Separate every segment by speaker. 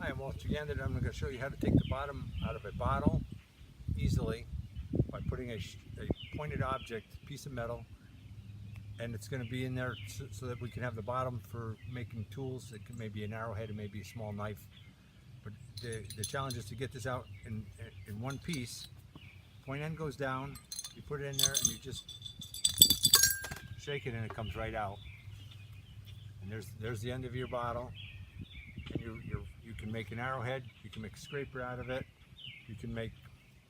Speaker 1: Hi, I'm Walter again, and I'm going to show you how to take the bottom out of a bottle easily by putting a pointed object, piece of metal, and it's going to be in there so that we can have the bottom for making tools. It can maybe an arrowhead, it may be a small knife, but the challenge is to get this out in one piece. Point end goes down, you put it in there, and you just shake it, and it comes right out. And there's the end of your bottle. And you can make an arrowhead, you can make a scraper out of it, you can make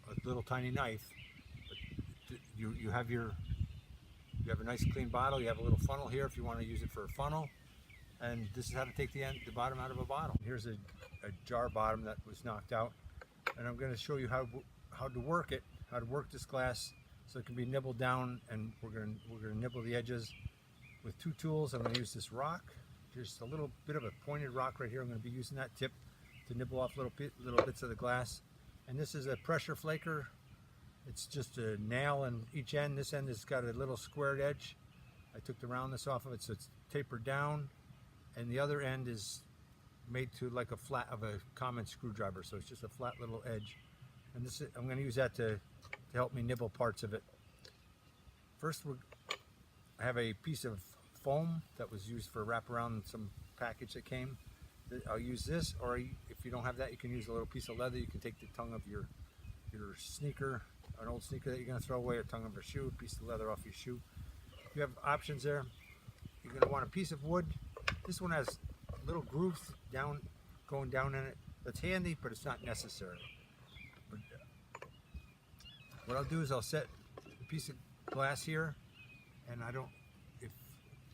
Speaker 1: a little tiny knife. But you have a nice clean bottle. You have a little funnel here if you want to use it for a funnel. And this is how to take the bottom out of a bottle. Here's a jar bottom that was knocked out, and I'm going to show you how to work it, how to work this glass so it can be nibbled down. And we're going to nibble the edges with two tools. I'm going to use this rock. Just a little bit of a pointed rock right here. I'm going to be using that tip to nibble off little bits of the glass. And this is a pressure flaker. It's just a nail in each end. This end has got a little squared edge. I took the roundness off of it so it's tapered down. And the other end is made to like a flat of a common screwdriver. So it's just a flat little edge. And I'm going to use that to help me nibble parts of it. First, I have a piece of foam that was used for wrap around some package that came. I'll use this, or if you don't have that, you can use a little piece of leather. You can take the tongue of your sneaker, an old sneaker that you're going to throw away, or tongue of a shoe, a piece of leather off your shoe. You have options there. You're going to want a piece of wood. This one has little grooves going down in it. That's handy, but it's not necessary. But what I'll do is I'll set a piece of glass here, and if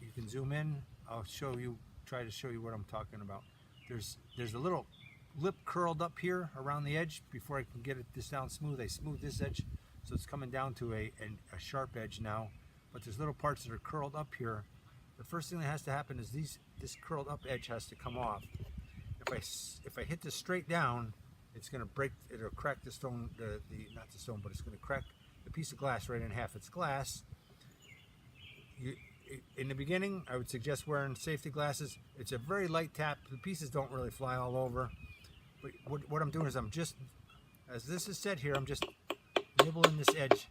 Speaker 1: you can zoom in, I'll try to show you what I'm talking about. There's a little lip curled up here around the edge. Before I can get this down smooth, I smooth this edge so it's coming down to a sharp edge now. But there's little parts that are curled up here. The first thing that has to happen is this curled up edge has to come off. If I hit this straight down, it's going to break. It'll crack the stone. Not the stone, but it's going to crack the piece of glass right in half. It's glass. In the beginning, I would suggest wearing safety glasses. It's a very light tap. The pieces don't really fly all over. But what I'm doing is as this is set here, I'm just nibbling this edge.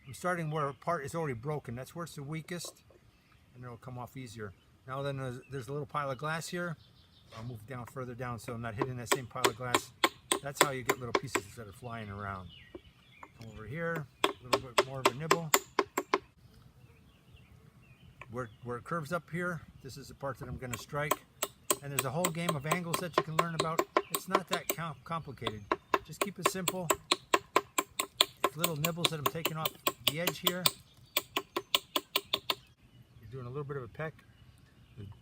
Speaker 1: I'm starting where a part is already broken. That's where it's the weakest, and it'll come off easier. Now then, there's a little pile of glass here. I'll move down further down so I'm not hitting that same pile of glass. That's how you get little pieces that are flying around. Come over here, a little bit more of a nibble. Where it curves up here, this is the part that I'm going to strike. And there's a whole game of angles that you can learn about. It's not that complicated. Just keep it simple. It's little nibbles that I'm taking off the edge here. You're doing a little bit of a peck.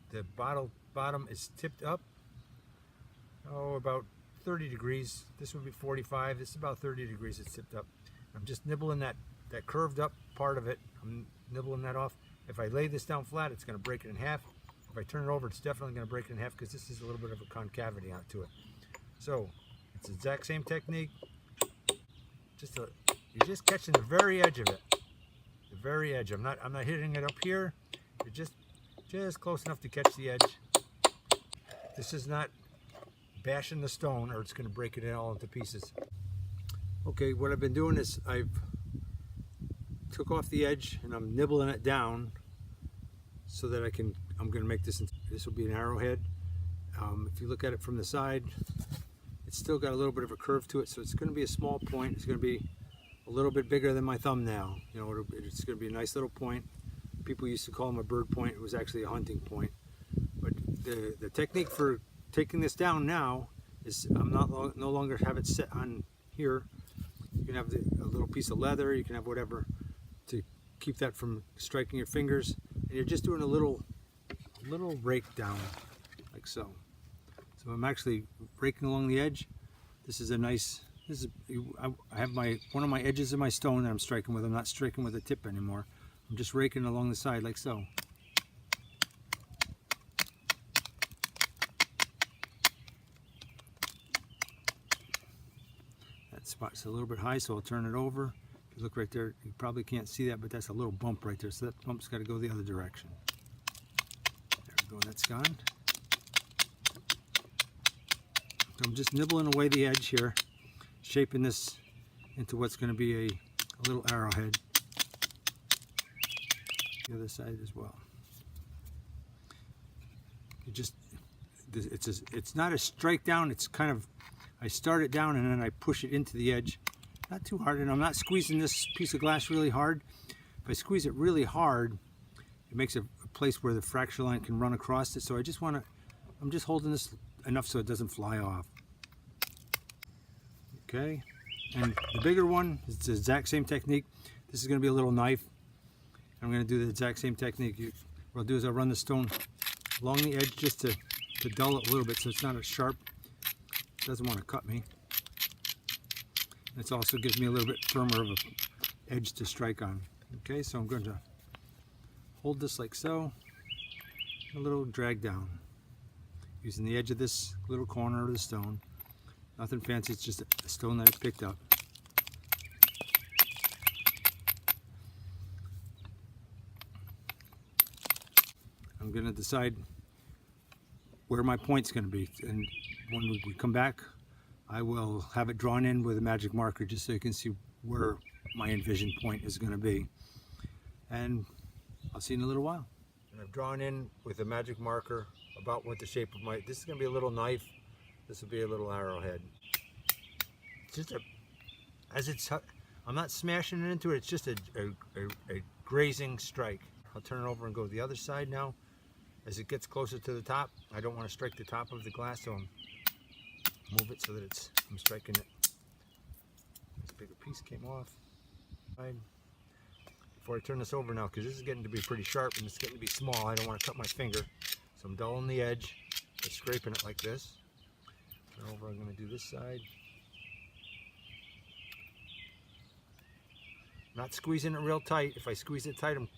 Speaker 1: The bottom is tipped up. About 30 degrees. This would be 45. This is about 30 degrees. It's tipped up. I'm just nibbling that curved up part of it. I'm nibbling that off. If I lay this down flat, it's going to break it in half. If I turn it over, it's definitely going to break it in half because this is a little bit of a concavity out to it. So it's the exact same technique. You're just catching the very edge of it. The very edge. I'm not hitting it up here. You're just close enough to catch the edge. This is not bashing the stone, or it's going to break it all into pieces. Okay, what I've been doing is I've took off the edge and I'm nibbling it down so that I'm going to make this will be an arrowhead. If you look at it from the side, it's still got a little bit of a curve to it, so it's going to be a small point. It's going to be a little bit bigger than my thumbnail. It's going to be a nice little point. People used to call them a bird point. It was actually a hunting point. But the technique for taking this down now is I'm no longer have it set on here. You can have a little piece of leather. You can have whatever to keep that from striking your fingers, and you're just doing a little rake down like so. So I'm actually raking along the edge. I have one of my edges of my stone that I'm striking with. I'm not striking with a tip anymore. I'm just raking along the side like so. That spot's a little bit high, so I'll turn it over. If you look right there, you probably can't see that, but that's a little bump right there, so that bump's got to go the other direction. There we go, that's gone. I'm just nibbling away the edge here, shaping this into what's going to be a little arrowhead. The other side as well. It's not a strike down, it's kind of, I start it down and then I push it into the edge. Not too hard, and I'm not squeezing this piece of glass really hard. If I squeeze it really hard, it makes a place where the fracture line can run across it. So I'm just holding this enough so it doesn't fly off. Okay, and the bigger one, it's the exact same technique. This is going to be a little knife. I'm going to do the exact same technique. What I'll do is I'll run the stone along the edge just to dull it a little bit so it's not as sharp. It doesn't want to cut me. It also gives me a little bit firmer of an edge to strike on. Okay, so I'm going to hold this like so, a little drag down, using the edge of this little corner of the stone. Nothing fancy, it's just a stone that I picked up. I'm going to decide where my point's going to be, and when we come back I will have it drawn in with a magic marker just so you can see where my envisioned point is going to be, and I'll see you in a little while. And I've drawn in with a magic marker about what the shape of my, this is going to be a little knife, this will be a little arrowhead. It's just I'm not smashing it into it, it's just a grazing strike. I'll turn it over and go to the other side now. As it gets closer to the top, I don't want to strike the top of the glass, so I'm move it so that I'm striking it. This bigger piece came off. Before I turn this over now, because this is getting to be pretty sharp and it's getting to be small, I don't want to cut my finger. So I'm dulling the edge by scraping it like this. Turn over, I'm going to do this side. Not squeezing it real tight. If I squeeze it tight, I'm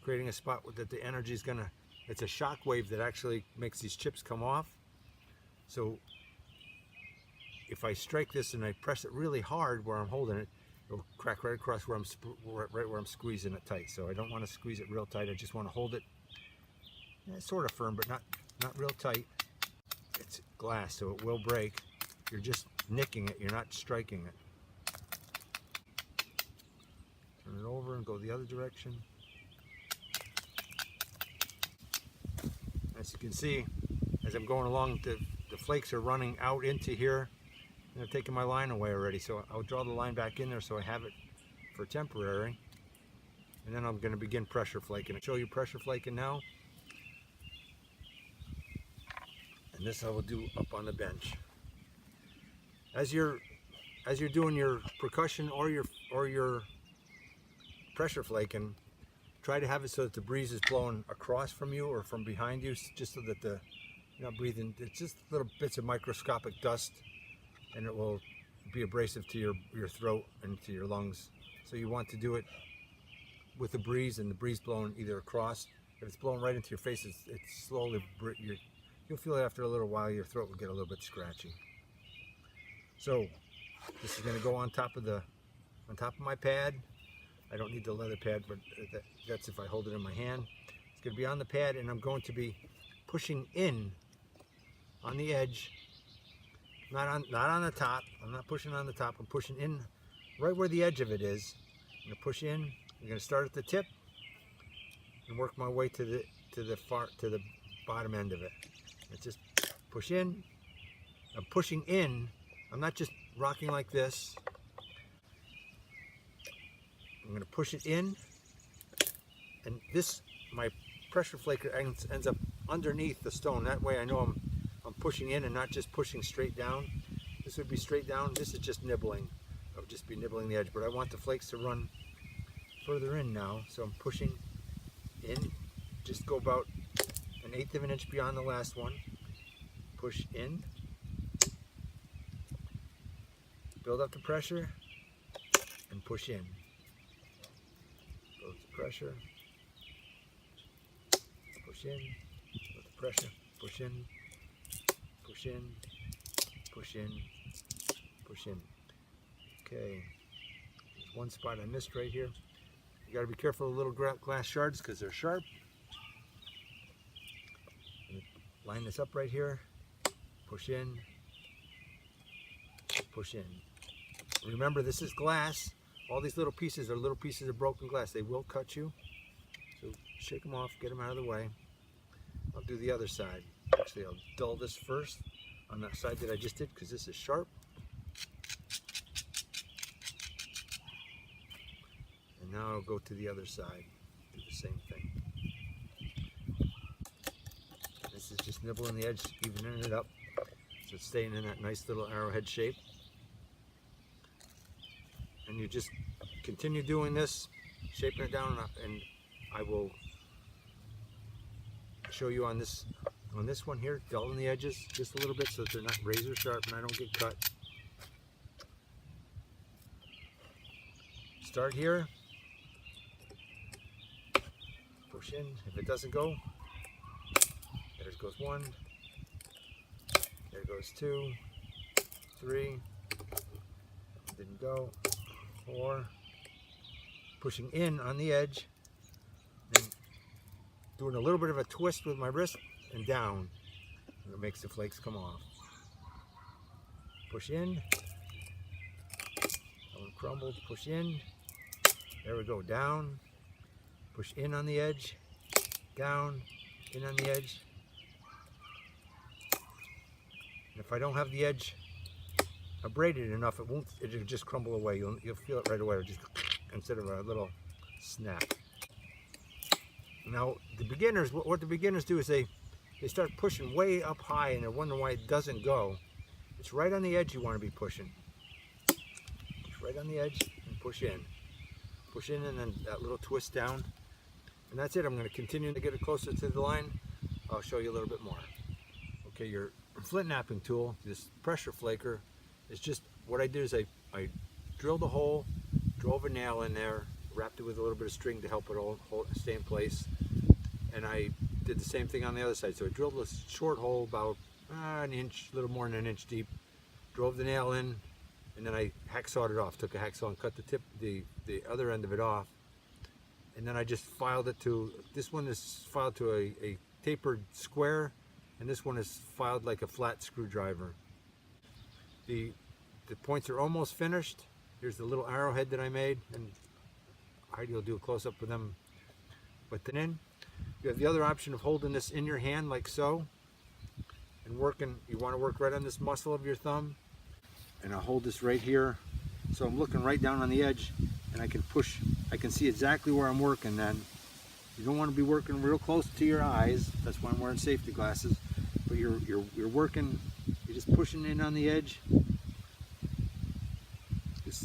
Speaker 1: creating a spot that the energy is going to, it's a shock wave that actually makes these chips come off. So if I strike this and I press it really hard where I'm holding it, it'll crack right across where right where I'm squeezing it tight. So I don't want to squeeze it real tight. I just want to hold it sort of firm, but not real tight. It's glass, so it will break. You're just nicking it. You're not striking it. Turn it over and go the other direction. As you can see, as I'm going along, the flakes are running out into here, and they're taking my line away already. So I'll draw the line back in there so I have it for temporary. And then I'm going to begin pressure flaking. I'll show you pressure flaking now. And this I will do up on the bench. As you're doing your percussion or your pressure flaking, try to have it so that the breeze is blowing across from you or from behind you, just so that you're not breathing. It's just little bits of microscopic dust, and it will be abrasive to your throat and to your lungs. So you want to do it with the breeze, and the breeze blowing either across. If it's blowing right into your face, it's slowly, you'll feel it after a little while. Your throat will get a little bit scratchy. So this is going to go on top of my pad. I don't need the leather pad, but that's if I hold it in my hand. It's going to be on the pad, and I'm going to be pushing in on the edge, not on the top. I'm not pushing on the top. I'm pushing in right where the edge of it is. I'm going to push in. I'm going to start at the tip and work my way to the bottom end of it. And just push in. I'm pushing in. I'm not just rocking like this. I'm going to push it in, and my pressure flaker ends up underneath the stone. That way I know I'm pushing in and not just pushing straight down. This would be straight down. This is just nibbling. I would just be nibbling the edge, but I want the flakes to run further in now. So I'm pushing in, just go about 1/8 of an inch beyond the last one. Push in, build up the pressure, and push in. Build the pressure, push in, build the pressure, push in, push in, push in, push in. Okay, there's one spot I missed right here. You got to be careful of little glass shards because they're sharp. Line this up right here, push in, push in. Remember, this is glass. All these little pieces are little pieces of broken glass. They will cut you. So shake them off, get them out of the way. I'll do the other side. Actually, I'll dull this first on that side that I just did because this is sharp. And now I'll go to the other side. Do the same thing. This is just nibbling the edge, evening it up. So it's staying in that nice little arrowhead shape. And you just continue doing this, shaping it down, and I will show you on this one here, dulling the edges just a little bit so that they're not razor sharp and I don't get cut. Start here, push in. If it doesn't go, there goes 1, there goes 2, 3, didn't go, 4, pushing in on the edge, and doing a little bit of a twist with my wrist and down. It makes the flakes come off. Push in, that one crumbled, push in, there we go, down, push in on the edge, down, in on the edge. And if I don't have the edge abraded enough, it'll just crumble away. You'll feel it right away, just instead of a little snap. Now the beginners, what the beginners do is they start pushing way up high and they're wondering why it doesn't go. It's right on the edge you want to be pushing. Push right on the edge and push in. Push in and then that little twist down. And that's it. I'm going to continue to get it closer to the line. I'll show you a little bit more. Okay, your flint knapping tool, this pressure flaker, is just, what I did is I drilled a hole, drove a nail in there, wrapped it with a little bit of string to help it all stay in place, and I did the same thing on the other side. So I drilled a short hole about an inch, a little more than an inch deep, drove the nail in, and then I hacksawed it off. Took a hacksaw and cut the tip, the other end of it off, and then I just filed it to, this one is filed to a tapered square, and this one is filed like a flat screwdriver. The points are almost finished. Here's the little arrowhead that I made, and Heidi will do a close-up with them. But then you have the other option of holding this in your hand like so, and working. You want to work right on this muscle of your thumb, and I'll hold this right here. So I'm looking right down on the edge, and I can push. I can see exactly where I'm working. Then you don't want to be working real close to your eyes. That's why I'm wearing safety glasses. But you're working. You're just pushing in on the edge.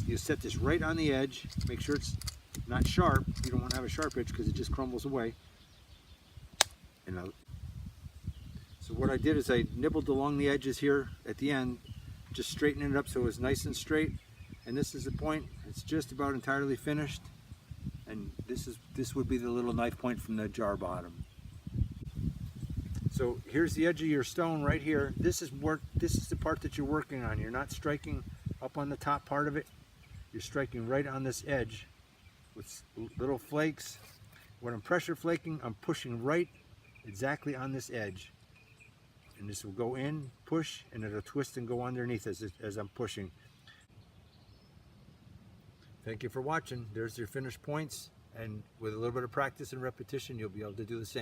Speaker 1: You set this right on the edge. Make sure it's not sharp. You don't want to have a sharp edge because it just crumbles away. And so what I did is I nibbled along the edges here at the end, just straightening it up so it was nice and straight. And this is the point. It's just about entirely finished. And this would be the little knife point from the jar bottom. So here's the edge of your stone right here. This is the part that you're working on. You're not striking up on the top part of it. You're striking right on this edge with little flakes. When I'm pressure flaking, I'm pushing right exactly on this edge. And this will go in, push, and it'll twist and go underneath as I'm pushing. Thank you for watching. There's your finished points. And with a little bit of practice and repetition, you'll be able to do the same.